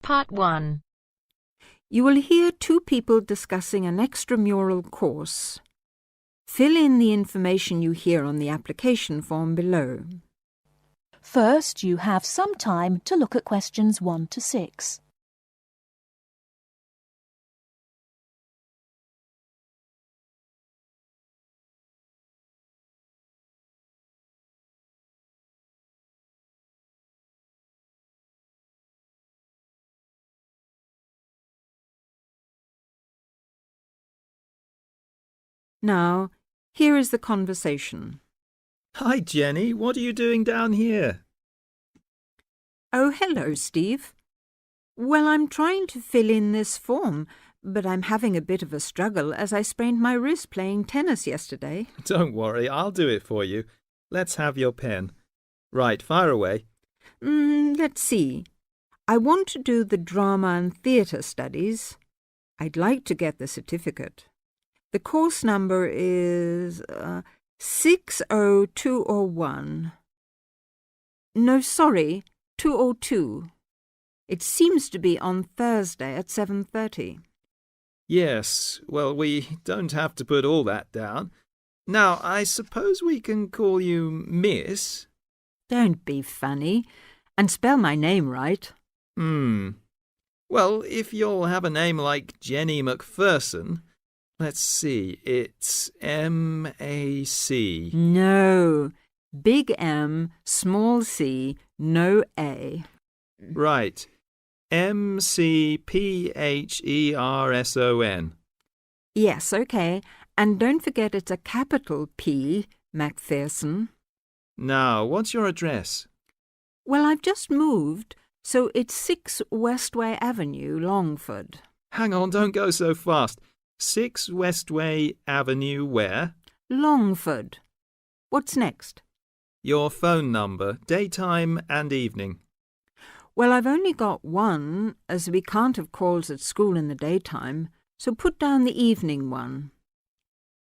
Part 1. You will hear two people discussing an extramural course. Fill in the information you hear on the application form below. First, you have some time to look at questions 1 to 6. Now, here is the conversation. Hi, Jenny. What are you doing down here? Oh, hello, Steve. Well, I'm trying to fill in this form, but I'm having a bit of a struggle as I sprained my wrist playing tennis yesterday. Don't worry, I'll do it for you. Let's have your pen. Right, fire away. Let's see. I want to do the drama and theatre studies. I'd like to get the certificate. The course number is 60201. No, sorry, 202. It seems to be on Thursday at 7:30. Yes, well, we don't have to put all that down. Now, I suppose we can call you Miss? Don't be funny, and spell my name right. Well, if you'll have a name like Jenny McPherson, let's see, it's M-A-C. No, big M, small c, no A. Right, M-C-P-H-E-R-S-O-N. Yes, okay, and don't forget it's a capital P, Macpherson. Now, what's your address? Well, I've just moved, so it's 6 Westway Avenue, Longford. Hang on, don't go so fast. 6 Westway Avenue where? Longford. What's next? Your phone number, daytime and evening. Well, I've only got one, as we can't have calls at school in the daytime, so put down the evening one.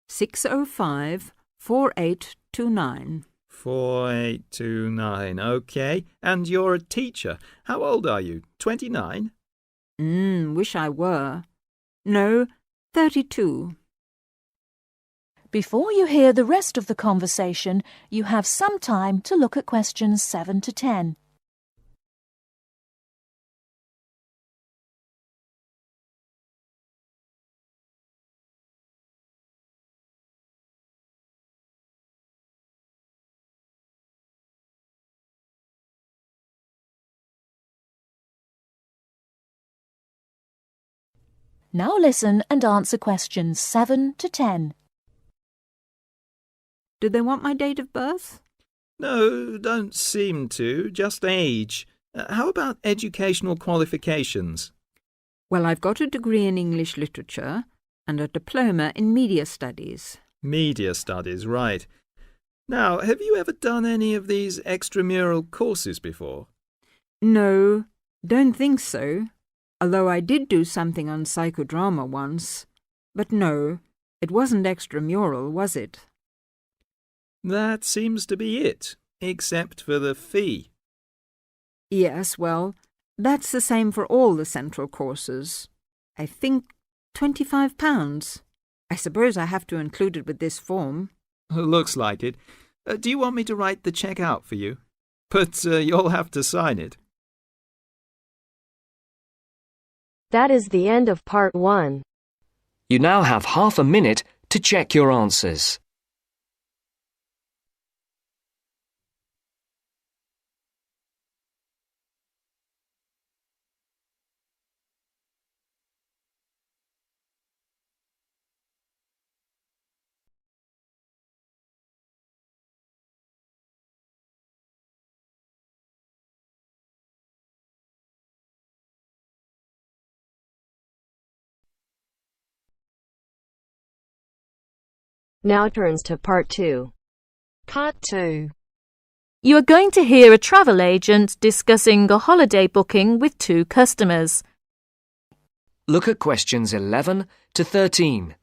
605-4829. 4829, OK. And you're a teacher. How old are you? 29? Wish I were. No, 32. Before you hear the rest of the conversation, you have some time to look at questions 7 to 10. Now listen and answer questions 7 to 10. Do they want my date of birth? No, don't seem to. Just age. How about educational qualifications? Well, I've got a degree in English literature and a diploma in media studies. Media studies, right. Now, have you ever done any of these extramural courses before? No, don't think so. Although I did do something on psychodrama once. But no, it wasn't extramural, was it? That seems to be it, except for the fee. Yes, well, that's the same for all the central courses. I think £25. I suppose I have to include it with this form. Looks like it. Do you want me to write the cheque out for you? But you'll have to sign it. That is the end of Part 1. You now have half a minute to check your answers. Now turns to Part 2. Part 2. You are going to hear a travel agent discussing a holiday booking with two customers. Look at questions 11 to 13.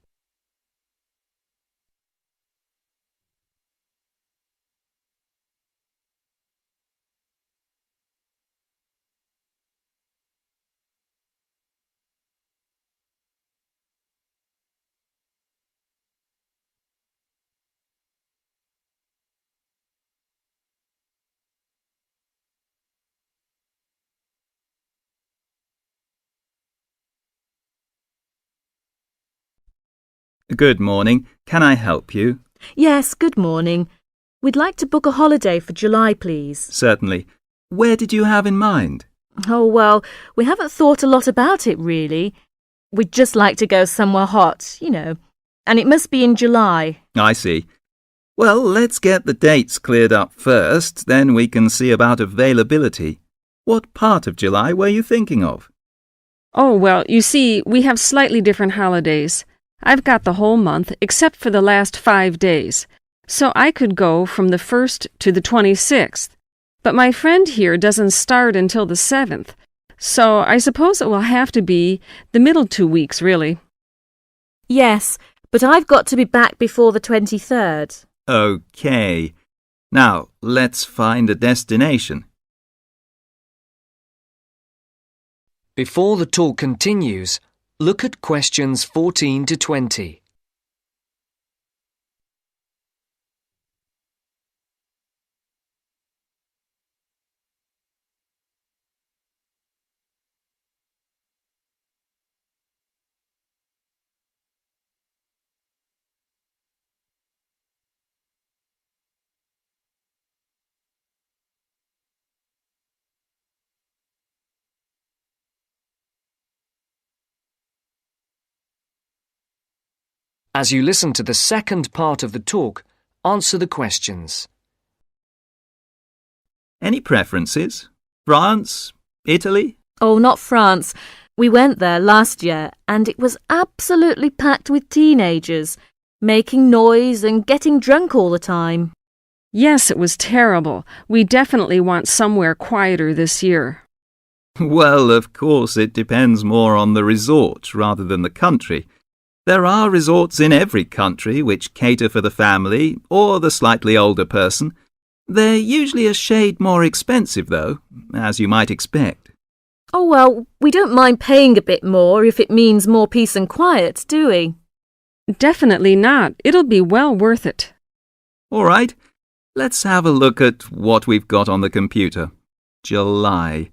Good morning. Can I help you? Yes, good morning. We'd like to book a holiday for July, please. Certainly. Where did you have in mind? Oh, well, we haven't thought a lot about it, really. We'd just like to go somewhere hot, and it must be in July. I see. Well, let's get the dates cleared up first, then we can see about availability. What part of July were you thinking of? Oh, well, you see, we have slightly different holidays. I've got the whole month, except for the last 5 days. So I could go from the 1st to the 26th. But my friend here doesn't start until the 7th. So I suppose it will have to be the middle 2 weeks, really. Yes, but I've got to be back before the 23rd. Okay. Now, let's find a destination. Before the talk continues, look at questions 14 to 20. As you listen to the second part of the talk, answer the questions. Any preferences? France? Italy? Oh, not France. We went there last year and it was absolutely packed with teenagers, making noise and getting drunk all the time. Yes, it was terrible. We definitely want somewhere quieter this year. Well, of course, it depends more on the resort rather than the country. There are resorts in every country which cater for the family or the slightly older person. They're usually a shade more expensive, though, as you might expect. Oh, well, we don't mind paying a bit more if it means more peace and quiet, do we? Definitely not. It'll be well worth it. All right, let's have a look at what we've got on the computer. July.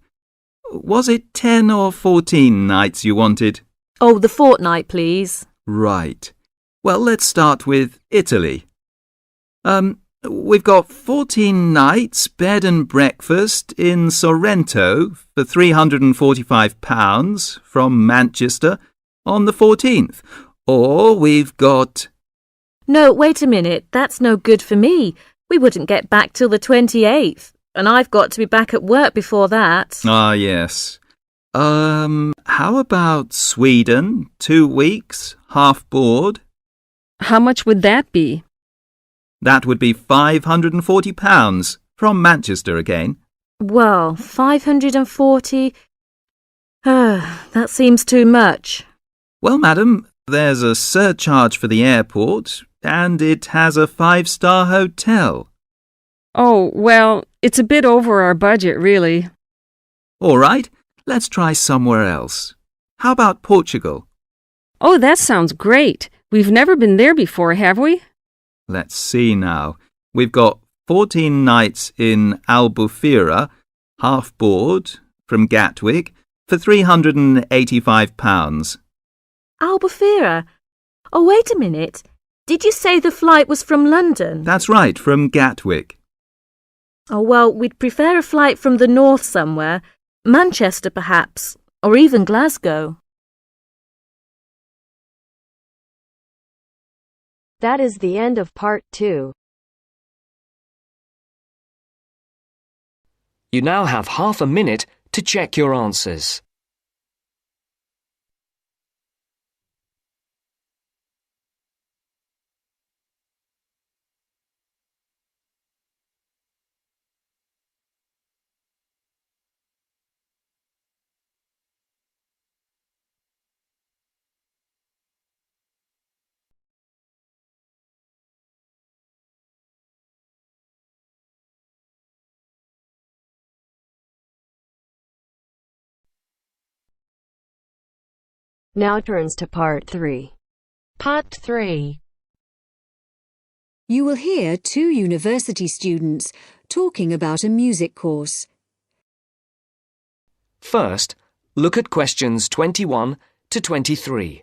Was it 10 or 14 nights you wanted? Oh, the fortnight, please. Right. Well, let's start with Italy. We've got 14 nights, bed and breakfast in Sorrento for £345 from Manchester on the 14th. Or we've got... No, wait a minute. That's no good for me. We wouldn't get back till the 28th, and I've got to be back at work before that. Ah, yes. How about Sweden? 2 weeks, half board? How much would that be? That would be £540 from Manchester again. Well, 540... that seems too much. Well, madam, there's a surcharge for the airport, and it has a 5-star hotel. Oh, well, it's a bit over our budget, really. All right, let's try somewhere else. How about Portugal? Oh, that sounds great. We've never been there before, have we? Let's see now. We've got 14 nights in Albufeira, half board, from Gatwick, for £385. Albufeira? Oh, wait a minute. Did you say the flight was from London? That's right, from Gatwick. Oh, well, we'd prefer a flight from the north somewhere. Manchester, perhaps, or even Glasgow. That is the end of part 2. You now have half a minute to check your answers. Now turns to part 3. Part 3. You will hear 2 university students talking about a music course. First, look at questions 21 to 23.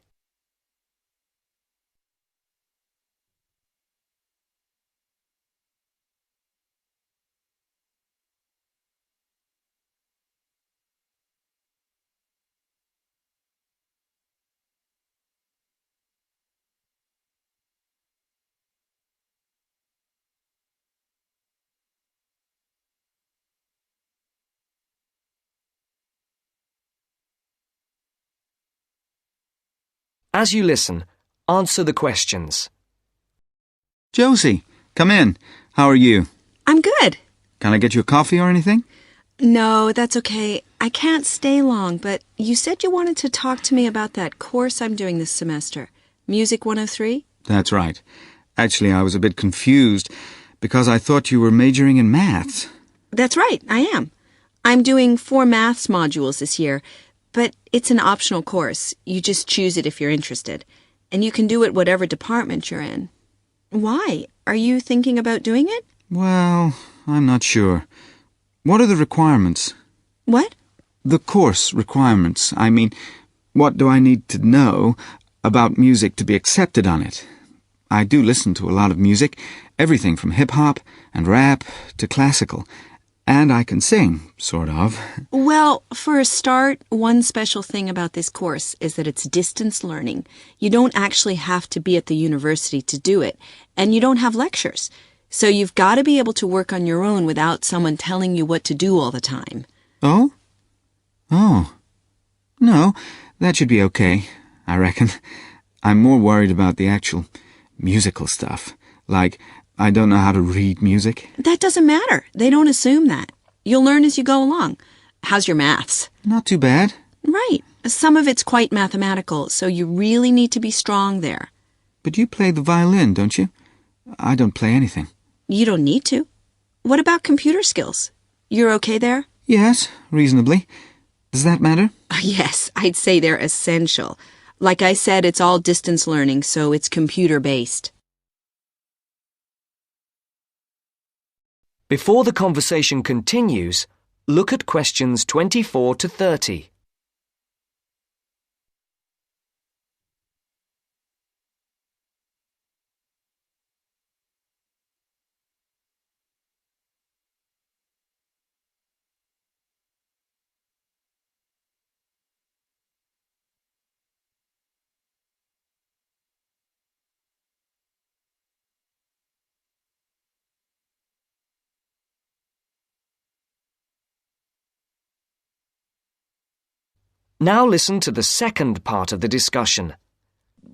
As you listen, answer the questions. Josie, come in. How are you? I'm good. Can I get you a coffee or anything? No, that's okay. I can't stay long, but you said you wanted to talk to me about that course I'm doing this semester. Music 103? That's right. Actually, I was a bit confused because I thought you were majoring in maths. That's right, I am. I'm doing 4 maths modules this year, but it's an optional course. You just choose it if you're interested. And you can do it whatever department you're in. Why? Are you thinking about doing it? Well, I'm not sure. What are the requirements? What? The course requirements. I mean, what do I need to know about music to be accepted on it? I do listen to a lot of music, everything from hip-hop and rap to classical. And I can sing, sort of. Well, for a start, one special thing about this course is that it's distance learning. You don't actually have to be at the university to do it, and you don't have lectures. So you've got to be able to work on your own without someone telling you what to do all the time. Oh? Oh. No, that should be okay, I reckon. I'm more worried about the actual musical stuff. Like, I don't know how to read music. That doesn't matter. They don't assume that. You'll learn as you go along. How's your maths? Not too bad. Right. Some of it's quite mathematical, so you really need to be strong there. But you play the violin, don't you? I don't play anything. You don't need to. What about computer skills? You're okay there? Yes, reasonably. Does that matter? Yes, I'd say they're essential. Like I said, it's all distance learning, so it's computer-based. Before the conversation continues, look at questions 24 to 30. Now listen to the second part of the discussion.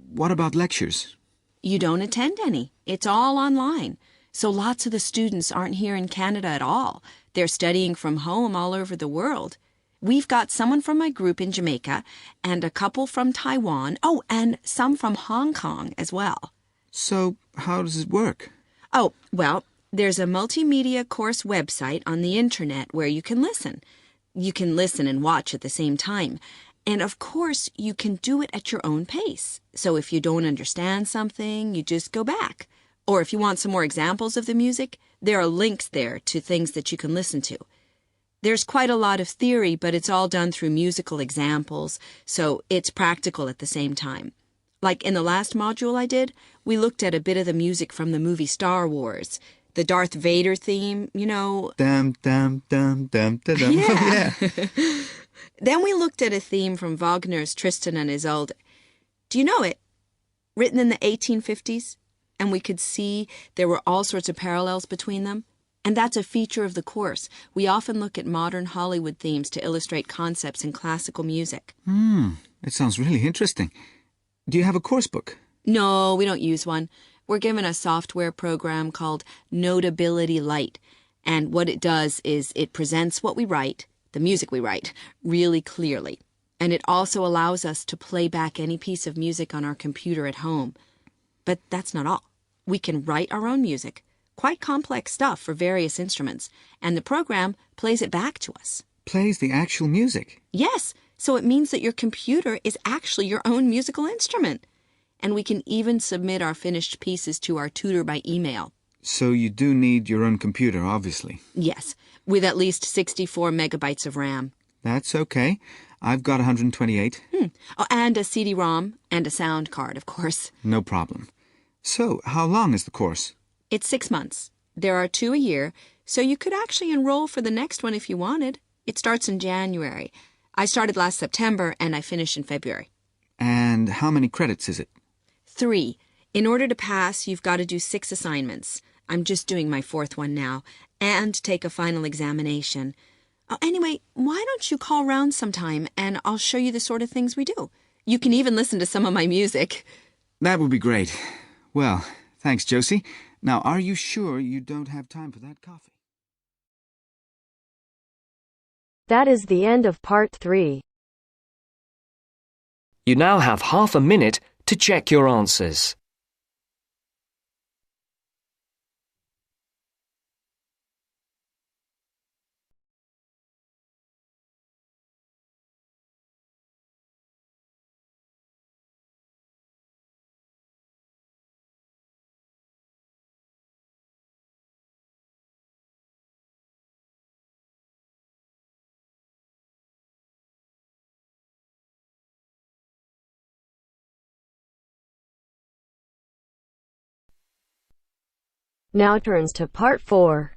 What about lectures? You don't attend any. It's all online. So lots of the students aren't here in Canada at all. They're studying from home all over the world. We've got someone from my group in Jamaica and a couple from Taiwan. Oh, and some from Hong Kong as well. So, how does it work? Oh, well, there's a multimedia course website on the internet where you can listen. You can listen and watch at the same time. And of course, you can do it at your own pace. So if you don't understand something, you just go back. Or if you want some more examples of the music, there are links there to things that you can listen to. There's quite a lot of theory, but it's all done through musical examples, so it's practical at the same time. Like in the last module I did, we looked at a bit of the music from the movie Star Wars. The Darth Vader theme, you know. Dum, dum, dum, dum, dum, dum. Yeah. Oh, yeah. Then we looked at a theme from Wagner's Tristan and Isolde. Do you know it? Written in the 1850s. And we could see there were all sorts of parallels between them. And that's a feature of the course. We often look at modern Hollywood themes to illustrate concepts in classical music. It sounds really interesting. Do you have a course book? No, we don't use one. We're given a software program called Notability Lite, and what it does is it presents what we write, the music we write, really clearly. And it also allows us to play back any piece of music on our computer at home. But that's not all. We can write our own music, quite complex stuff for various instruments, and the program plays it back to us. Plays the actual music? Yes, so it means that your computer is actually your own musical instrument. And we can even submit our finished pieces to our tutor by email. So you do need your own computer, obviously. Yes, with at least 64 megabytes of RAM. That's okay. I've got 128. Oh, and a CD-ROM and a sound card, of course. No problem. So, how long is the course? It's 6 months. There are 2 a year, so you could actually enroll for the next one if you wanted. It starts in January. I started last September and I finish in February. And how many credits is it? 3. In order to pass, you've got to do 6 assignments. I'm just doing my 4th one now. And take a final examination. Anyway, why don't you call round sometime and I'll show you the sort of things we do. You can even listen to some of my music. That would be great. Well, thanks, Josie. Now, are you sure you don't have time for that coffee? That is the end of part 3. You now have half a minute to check your answers. Now turns to part 4.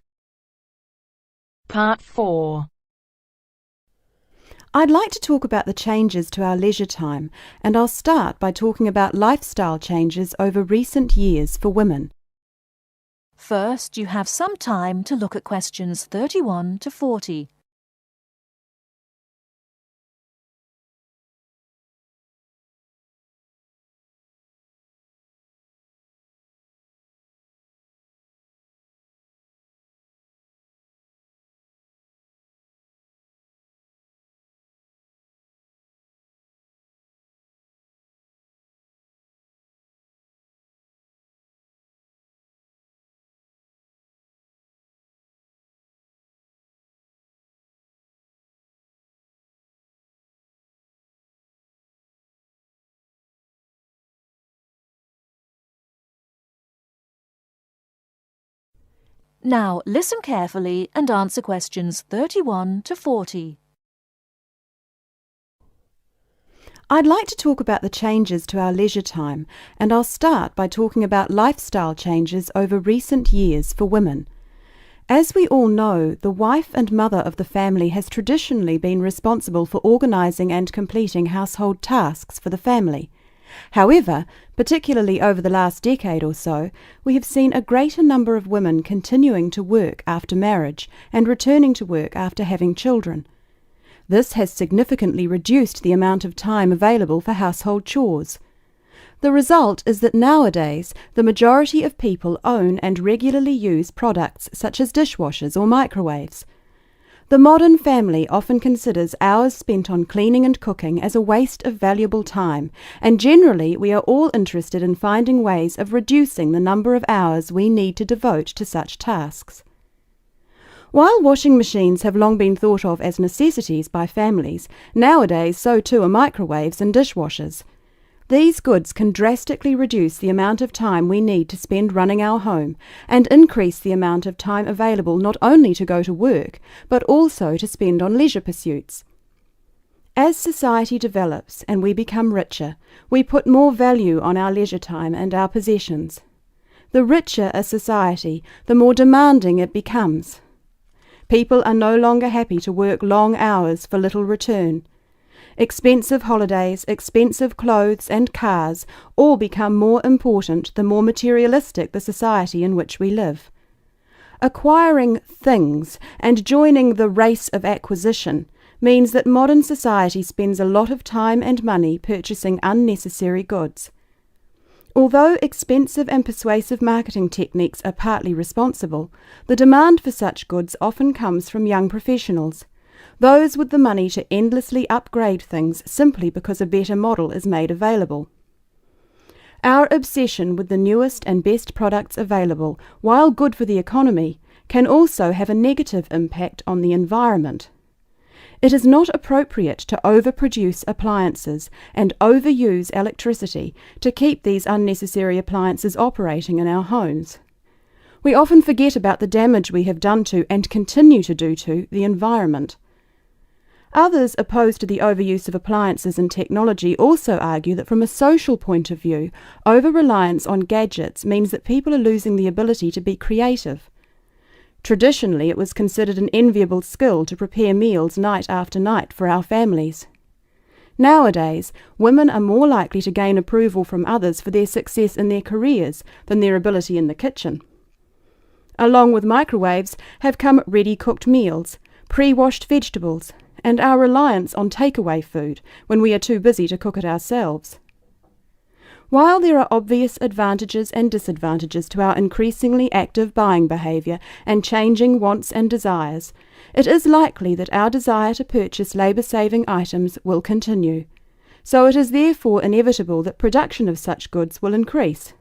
Part 4. I'd like to talk about the changes to our leisure time, and I'll start by talking about lifestyle changes over recent years for women. First, you have some time to look at questions 31 to 40. Now, listen carefully and answer questions 31 to 40. I'd like to talk about the changes to our leisure time, and I'll start by talking about lifestyle changes over recent years for women. As we all know, the wife and mother of the family has traditionally been responsible for organising and completing household tasks for the family. However, particularly over the last decade or so, we have seen a greater number of women continuing to work after marriage and returning to work after having children. This has significantly reduced the amount of time available for household chores. The result is that nowadays the majority of people own and regularly use products such as dishwashers or microwaves. The modern family often considers hours spent on cleaning and cooking as a waste of valuable time, and generally we are all interested in finding ways of reducing the number of hours we need to devote to such tasks. While washing machines have long been thought of as necessities by families, nowadays so too are microwaves and dishwashers. These goods can drastically reduce the amount of time we need to spend running our home and increase the amount of time available not only to go to work, but also to spend on leisure pursuits. As society develops and we become richer, we put more value on our leisure time and our possessions. The richer a society, the more demanding it becomes. People are no longer happy to work long hours for little return. Expensive holidays, expensive clothes and cars all become more important the more materialistic the society in which we live. Acquiring things and joining the race of acquisition means that modern society spends a lot of time and money purchasing unnecessary goods. Although expensive and persuasive marketing techniques are partly responsible, the demand for such goods often comes from young professionals, those with the money to endlessly upgrade things simply because a better model is made available. Our obsession with the newest and best products available, while good for the economy, can also have a negative impact on the environment. It is not appropriate to overproduce appliances and overuse electricity to keep these unnecessary appliances operating in our homes. We often forget about the damage we have done to and continue to do to the environment. Others opposed to the overuse of appliances and technology also argue that from a social point of view, over-reliance on gadgets means that people are losing the ability to be creative. Traditionally, it was considered an enviable skill to prepare meals night after night for our families. Nowadays, women are more likely to gain approval from others for their success in their careers than their ability in the kitchen. Along with microwaves have come ready-cooked meals, pre-washed vegetables, and our reliance on takeaway food when we are too busy to cook it ourselves. While there are obvious advantages and disadvantages to our increasingly active buying behaviour and changing wants and desires, it is likely that our desire to purchase labour-saving items will continue. So it is therefore inevitable that production of such goods will increase.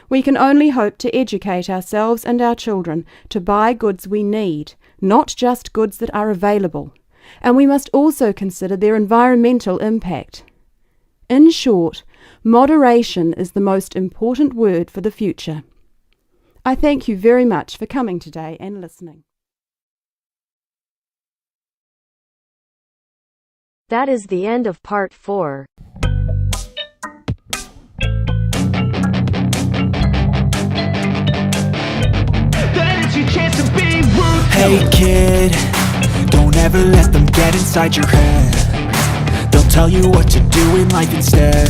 We can only hope to educate ourselves and our children to buy goods we need, not just goods that are available, and we must also consider their environmental impact. In short, moderation is the most important word for the future. I thank you very much for coming today and listening. That is the end of part 4. Hey kid, don't ever let them get inside your head. They'll tell you what to do in life instead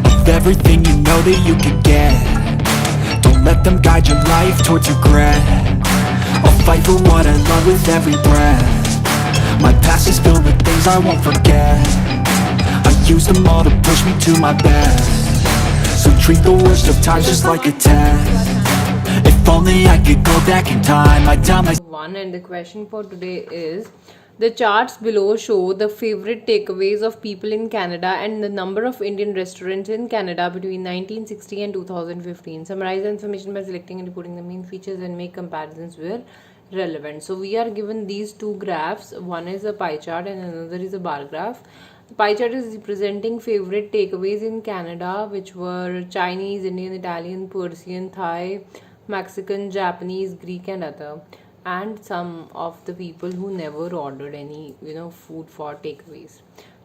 of everything you know that you could get. Don't let them guide your life towards regret. I'll fight for what I love with every breath. My past is filled with things I won't forget. I use them all to push me to my best. So treat the worst of times just like a test. If only I could go back in time, I'd tell myself. And the question for today is, the charts below show the favorite takeaways of people in Canada and the number of Indian restaurants in Canada between 1960 and 2015. Summarize the information by selecting and reporting the main features and make comparisons where relevant. So we are given these two graphs. One is a pie chart and another is a bar graph. The pie chart is representing favorite takeaways in Canada, which were Chinese, Indian, Italian, Persian, Thai, Mexican, Japanese, Greek and other, and some of the people who never ordered any food for takeaways.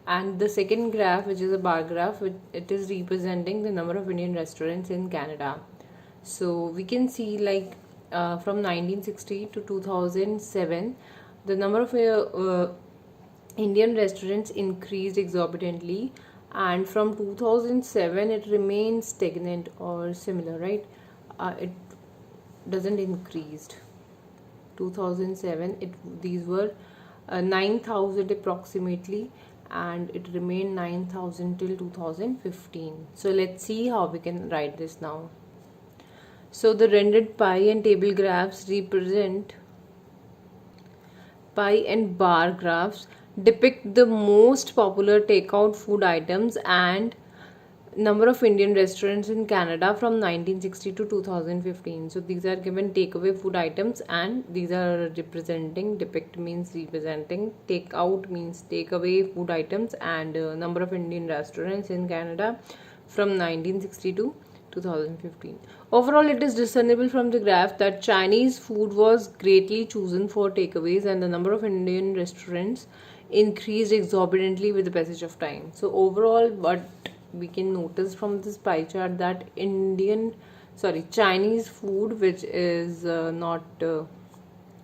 And the second graph, which is a bar graph, it is representing the number of Indian restaurants in Canada. So we can see from 1960 to 2007, the number of Indian restaurants increased exorbitantly, and from 2007 it remains stagnant or similar, right? It doesn't increased. 2007 these were 9,000 approximately, and it remained 9,000 till 2015. So let's see how we can write this now. So the rendered pie and table graphs represent pie and bar graphs depict the most popular takeout food items and number of Indian restaurants in Canada from 1960 to 2015. So these are given takeaway food items, and these are representing, depict means representing, takeout means takeaway food items, and number of Indian restaurants in Canada from 1960 to 2015. Overall, it is discernible from the graph that Chinese food was greatly chosen for takeaways, and the number of Indian restaurants increased exorbitantly with the passage of time. So overall, what we can notice from this pie chart that Chinese food, which is not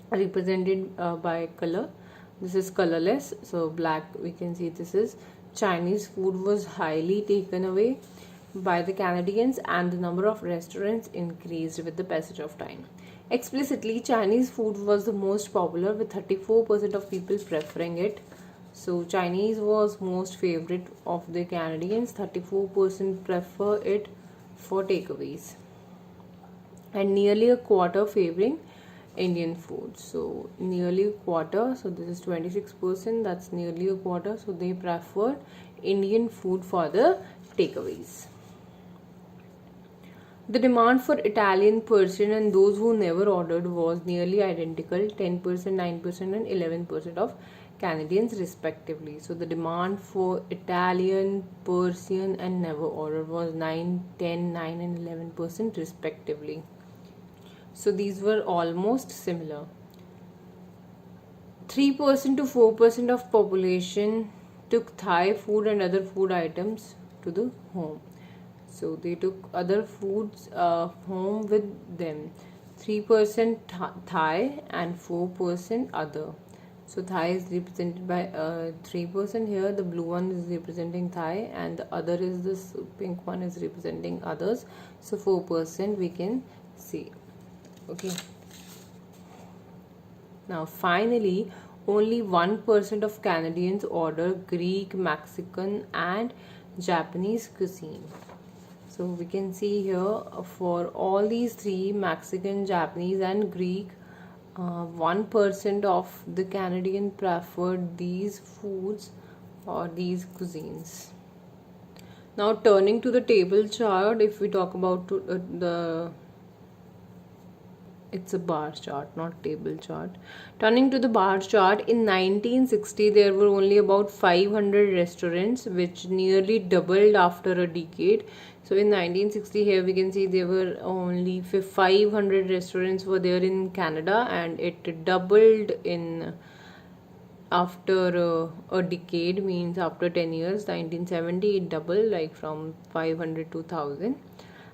represented by color, this is colorless, so black, we can see this is Chinese food, was highly taken away by the Canadians, and the number of restaurants increased with the passage of time. Explicitly, Chinese food was the most popular, with 34% of people preferring it. So Chinese was most favorite of the Canadians, 34% prefer it for takeaways, and nearly a quarter favoring Indian food. So nearly a quarter, so this is 26%, that's nearly a quarter, so they preferred Indian food for the takeaways. The demand for Italian, Persian and those who never ordered was nearly identical, 10%, 9% and 11% of Canadians respectively. So the demand for Italian, Persian and never ordered was 9, 10, 9 and 11% respectively. So these were almost similar. 3% to 4% of population took Thai food and other food items to the home. So they took other foods home with them. 3% Thai and 4% other. So Thai is represented by 3% here. The blue one is representing Thai, and the other is this pink one is representing others. So 4% we can see. Okay. Now finally, only 1% of Canadians order Greek, Mexican and Japanese cuisine. So we can see here for all these three, Mexican, Japanese and Greek, 1% of the Canadian preferred these foods or these cuisines. Now turning to the table chart, if we talk about it's a bar chart, not table chart. Turning to the bar chart, in 1960 there were only about 500 restaurants, which nearly doubled after a decade. So in 1960, here we can see there were only 500 restaurants were there in Canada, and it doubled in after a decade, means after 10 years. 1970 it doubled, like from 500 to 1000,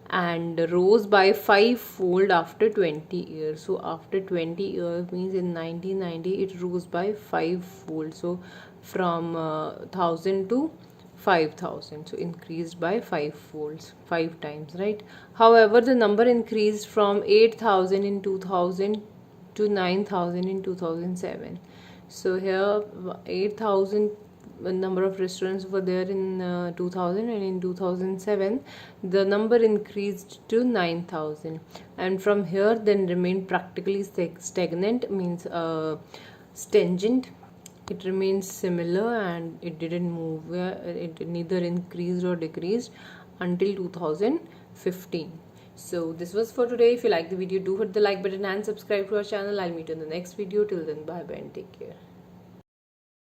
and rose by 5-fold after 20 years. So after 20 years means in 1990 it rose by 5-fold, so from 1000 to 5000, so increased by 5 folds, 5 times, right? However, the number increased from 8000 in 2000 to 9000 in 2007. So here 8000 number of restaurants were there in 2000, and in 2007 the number increased to 9000, and from here then remained practically stagnant, means stringent. It remains similar and it didn't move, it neither increased or decreased until 2015. So this was for today. If you like the video, do hit the like button and subscribe to our channel. I'll meet you in the next video. Till then, bye bye and take care.